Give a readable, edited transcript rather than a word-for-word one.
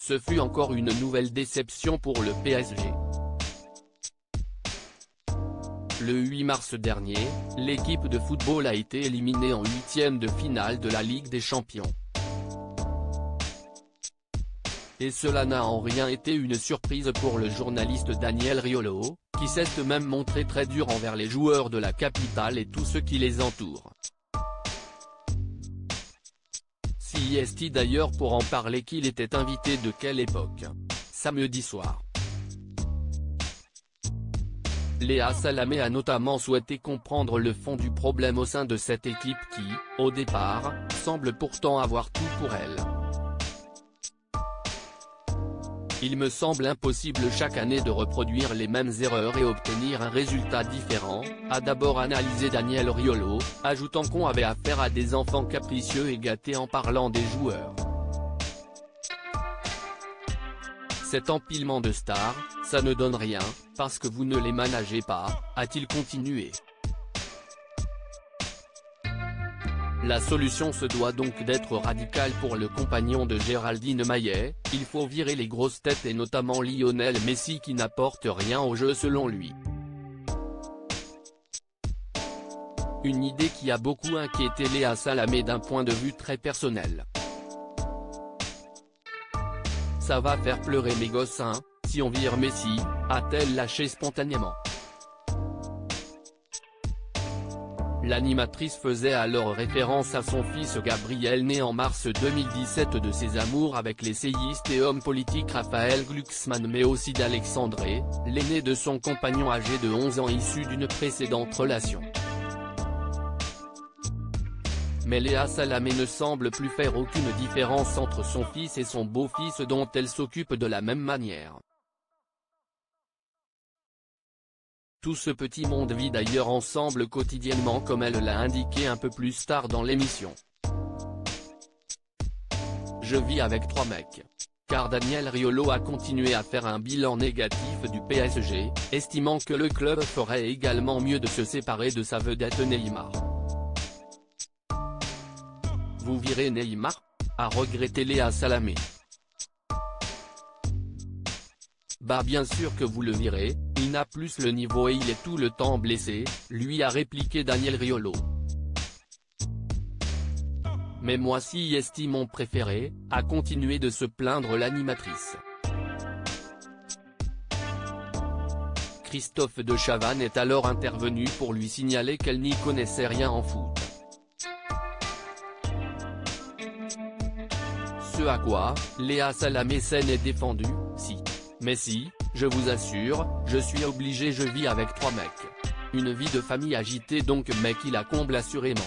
ce fut encore une nouvelle déception pour le PSG. Le 8 mars dernier, l'équipe de football a été éliminée en huitième de finale de la Ligue des Champions. Et cela n'a en rien été une surprise pour le journaliste Daniel Riolo, qui s'est même montré très dur envers les joueurs de la capitale et tous ceux qui les entourent. Si est-il d'ailleurs pour en parler qu'il était invité de quelle époque? Samedi soir. Léa Salamé a notamment souhaité comprendre le fond du problème au sein de cette équipe qui, au départ, semble pourtant avoir tout pour elle. Il me semble impossible chaque année de reproduire les mêmes erreurs et obtenir un résultat différent, a d'abord analysé Daniel Riolo, ajoutant qu'on avait affaire à des enfants capricieux et gâtés en parlant des joueurs. Cet empilement de stars, ça ne donne rien, parce que vous ne les managez pas, a-t-il continué. La solution se doit donc d'être radicale pour le compagnon de Géraldine Maillet, il faut virer les grosses têtes et notamment Lionel Messi qui n'apporte rien au jeu selon lui. Une idée qui a beaucoup inquiété Léa Salamé d'un point de vue très personnel. Ça va faire pleurer mes gosses hein, si on vire Messi, a-t-elle lâché spontanément. L'animatrice faisait alors référence à son fils Gabriel né en mars 2017 de ses amours avec l'essayiste et homme politique Raphaël Glucksmann mais aussi d'Alexandre, l'aîné de son compagnon âgé de 11 ans issu d'une précédente relation. Mais Léa Salamé ne semble plus faire aucune différence entre son fils et son beau-fils dont elle s'occupe de la même manière. Tout ce petit monde vit d'ailleurs ensemble quotidiennement comme elle l'a indiqué un peu plus tard dans l'émission. Je vis avec 3 mecs. Car Daniel Riolo a continué à faire un bilan négatif du PSG, estimant que le club ferait également mieux de se séparer de sa vedette Neymar. Vous virez Neymar? A regretté Léa Salamé. Bah bien sûr que vous le virez, il n'a plus le niveau et il est tout le temps blessé, lui a répliqué Daniel Riolo. Mais moi si est mon préféré, a continué de se plaindre l'animatrice. Christophe de Chavannes est alors intervenu pour lui signaler qu'elle n'y connaissait rien en foot. Ce à quoi, Léa Salamé s'en est défendue, si. Mais si, je vous assure, je suis obligé je vis avec 3 mecs. Une vie de famille agitée donc mais qui la comble assurément.